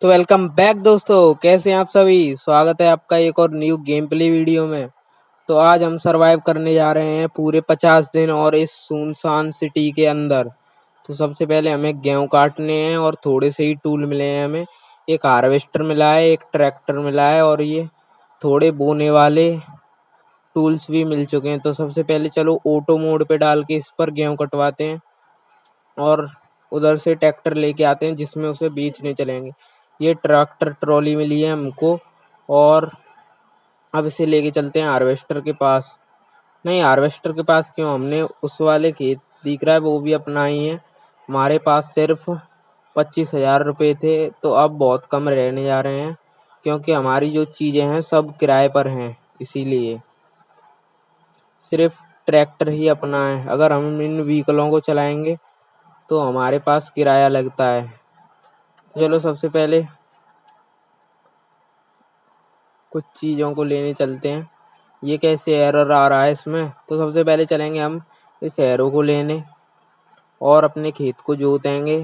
तो welcome back दोस्तों, कैसे हैं आप सभी। स्वागत है आपका एक और न्यू गेम प्ले वीडियो में। तो आज हम सरवाइव करने जा रहे हैं पूरे 50 दिन और इस सुनसान सिटी के अंदर। तो सबसे पहले हमें गेहूं काटने हैं और थोड़े से ही टूल मिले हैं हमें। एक हार्वेस्टर मिला है, एक ट्रैक्टर मिला है और ये थोड़े बोने वाले टूल्स भी मिल चुके हैं। तो सबसे पहले चलो ऑटो मोड पे डाल के इस पर गेहूं कटवाते हैं और उधर से ट्रैक्टर लेके आते हैं जिसमें उसे बेचने चलेंगे। ये ट्रैक्टर ट्रॉली मिली है हमको और अब इसे लेके चलते हैं हार्वेस्टर के पास। नहीं, हार्वेस्टर के पास क्यों, हमने उस वाले खेत दिख रहा है वो भी अपना ही है। हमारे पास सिर्फ 25,000 रुपये थे, तो अब बहुत कम रहने जा रहे हैं क्योंकि हमारी जो चीज़ें हैं सब किराए पर हैं। इसीलिए सिर्फ ट्रैक्टर ही अपना है। अगर हम इन व्हीकलों को चलाएंगे तो हमारे पास किराया लगता है। चलो सबसे पहले कुछ चीज़ों को लेने चलते हैं। ये कैसे एरर आ रहा है इसमें। तो सबसे पहले चलेंगे हम इस एरो को लेने और अपने खेत को जोतेंगे,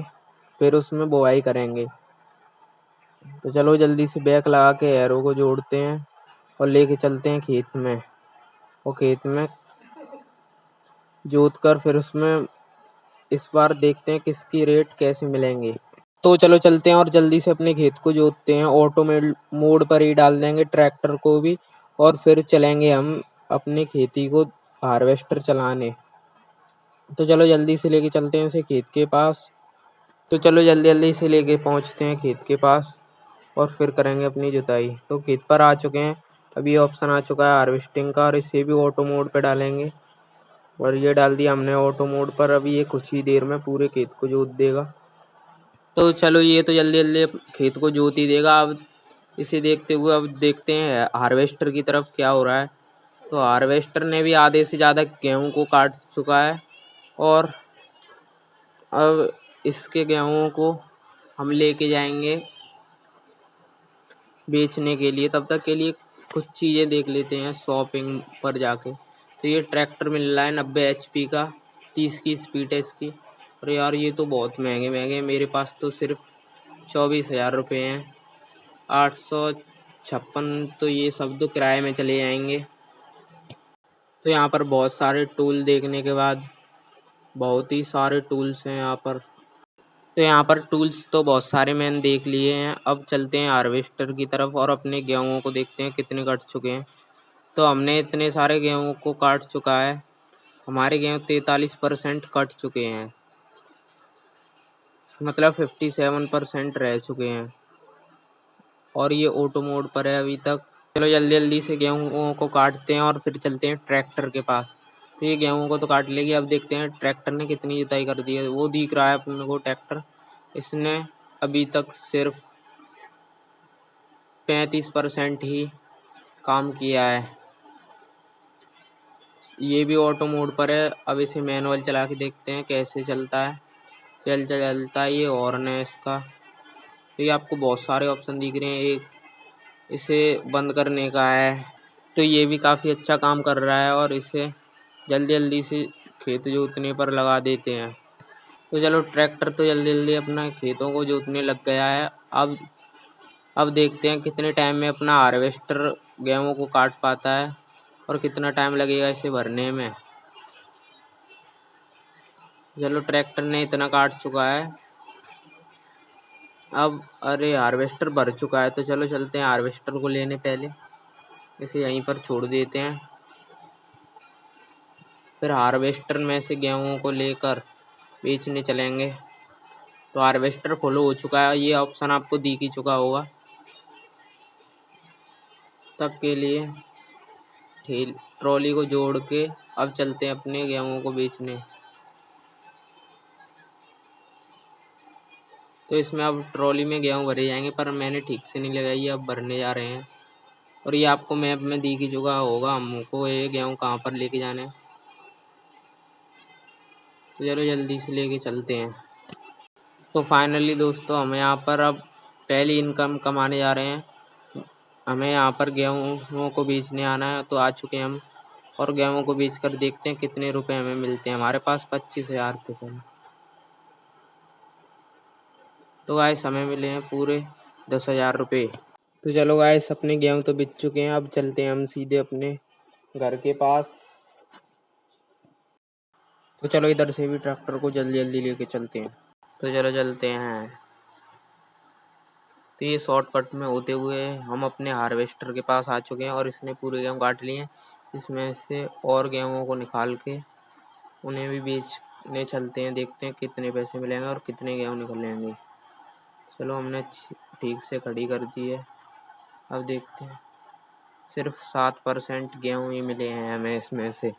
फिर उसमें बुआई करेंगे। तो चलो जल्दी से बैक लगा के एरो को जोड़ते हैं और लेके चलते हैं खेत में। और खेत में जोत कर फिर उसमें इस बार देखते हैं किसकी रेट कैसे मिलेंगे। तो चलो चलते हैं और जल्दी से अपने खेत को जोतते हैं। ऑटो मोड पर ही डाल देंगे ट्रैक्टर को भी और फिर चलेंगे हम अपने खेती को हार्वेस्टर चलाने। तो चलो जल्दी से लेके चलते हैं इसे खेत के पास। तो चलो जल्दी जल्दी से लेके पहुंचते हैं खेत के पास और फिर करेंगे अपनी जुताई। तो खेत पर आ चुके हैं। अभी ऑप्शन आ चुका है हार्वेस्टिंग का और इसे भी ऑटो मोड पे डालेंगे और ये डाल दिया हमने ऑटो मोड पर। अभी ये कुछ ही देर में पूरे खेत को जोत देगा। तो चलो ये तो जल्दी जल्दी खेत को जोत ही देगा। अब इसे देखते हुए अब देखते हैं हार्वेस्टर की तरफ क्या हो रहा है। तो हार्वेस्टर ने भी आधे से ज़्यादा गेहूं को काट चुका है और अब इसके गेहूं को हम लेके जाएंगे बेचने के लिए। तब तक के लिए कुछ चीज़ें देख लेते हैं शॉपिंग पर जाके। तो ये ट्रैक्टर मिल रहा है 90 HP का, 30 की स्पीड है इसकी। और यार ये तो बहुत महंगे महंगे हैं, मेरे पास तो सिर्फ 24,000 रुपये हैं। 856 तो ये सब तो किराए में चले जाएंगे। तो यहाँ पर बहुत सारे टूल देखने के बाद बहुत ही सारे टूल्स हैं यहाँ पर। तो यहाँ पर टूल्स तो बहुत सारे मैंने देख लिए हैं। अब चलते हैं हार्वेस्टर की तरफ और अपने गेहूँ को देखते हैं कितने कट चुके हैं। तो हमने इतने सारे गेहूँ को काट चुका है। हमारे गेहूँ 43% कट चुके हैं, मतलब 57% रह चुके हैं और ये ऑटो मोड पर है अभी तक। चलो जल्दी जल्दी से गेहूँ को काटते हैं और फिर चलते हैं ट्रैक्टर के पास। तो ये गेहूँ को तो काट लेगी। अब देखते हैं ट्रैक्टर ने कितनी जुताई कर दी है। वो दिख रहा है अपने को ट्रैक्टर, इसने अभी तक सिर्फ 35% ही काम किया है। ये भी ऑटो मोड पर है। अब इसे मैनुअल चला के देखते हैं कैसे चलता है। चलता है। ये हॉर्न है इसका। तो ये आपको बहुत सारे ऑप्शन दिख रहे हैं। एक इसे बंद करने का है। तो ये भी काफ़ी अच्छा काम कर रहा है और इसे जल्दी जल्दी से खेत जोतने पर लगा देते हैं। तो चलो ट्रैक्टर तो जल्दी जल्दी अपना खेतों को जोतने लग गया है। अब देखते हैं कितने टाइम में अपना हार्वेस्टर गेहूँ को काट पाता है और कितना टाइम लगेगा इसे भरने में। चलो ट्रैक्टर ने इतना काट चुका है। अब अरे हार्वेस्टर भर चुका है। तो चलो चलते हैं हार्वेस्टर को लेने। पहले इसे यहीं पर छोड़ देते हैं, फिर हार्वेस्टर में से गेहूँ को लेकर बेचने चलेंगे। तो हार्वेस्टर फुल हो चुका है। ये ऑप्शन आपको दिख ही चुका होगा। तब के लिए ट्रॉली को जोड़ के अब चलते हैं अपने गेहूँ को बेचने। तो इसमें अब ट्रॉली में गेहूँ भरे जाएंगे, पर मैंने ठीक से नहीं लगाई है, अब भरने जा रहे हैं। और ये आपको मैप में दिख ही चुका होगा हमको ये गेहूँ कहाँ पर लेके जाने हैं। तो चलो जल्दी से लेके चलते हैं। तो फाइनली दोस्तों हम यहाँ पर अब पहली इनकम कमाने जा रहे हैं। हमें यहाँ पर गेहूँ को बेचने आना है। तो आ चुके हैं हम और गेहूँ को बेच कर देखते हैं कितने रुपए हमें मिलते हैं। हमारे पास 25,000 थे पहले। तो गाइस हमें मिले हैं पूरे 10,000 रुपये। तो चलो गाइस, अपने गेहूँ तो बिक चुके हैं, अब चलते हैं हम सीधे अपने घर के पास। तो चलो इधर से भी ट्रैक्टर को जल्दी जल्दी लेके चलते हैं। तो चलो चलते हैं। तो ये शॉर्टकट में होते हुए हम अपने हार्वेस्टर के पास आ चुके हैं और इसने पूरे गेहूँ काट लिए हैं। इसमें से और गेहूँ को निकाल के उन्हें भी बेचने चलते हैं, देखते हैं कितने पैसे मिलेंगे और कितने गेहूँ निकलेंगे। चलो हमने ठीक से खड़ी कर दी है, अब देखते हैं। सिर्फ 7% गेहूँ ही मिले हैं हमें इसमें से,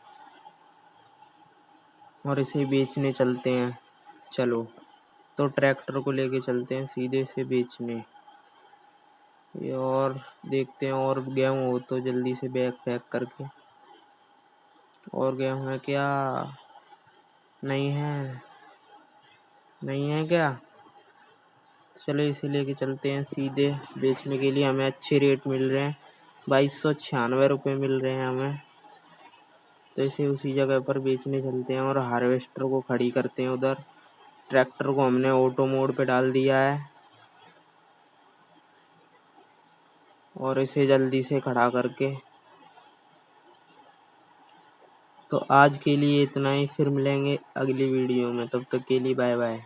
और इसे बेचने चलते हैं। चलो तो ट्रैक्टर को लेके चलते हैं सीधे से बेचने। ये और देखते हैं और गेहूँ हो तो जल्दी से बैग पैक करके। और गेहूँ है क्या? नहीं है, नहीं है क्या? चलो इसे लेके चलते हैं सीधे बेचने के लिए। हमें अच्छे रेट मिल रहे हैं, 2296 रुपये मिल रहे हैं हमें। तो इसे उसी जगह पर बेचने चलते हैं और हार्वेस्टर को खड़ी करते हैं उधर। ट्रैक्टर को हमने ऑटो मोड पे डाल दिया है और इसे जल्दी से खड़ा करके। तो आज के लिए इतना ही, फिर मिलेंगे अगली वीडियो में, तब तक के लिए बाय बाय।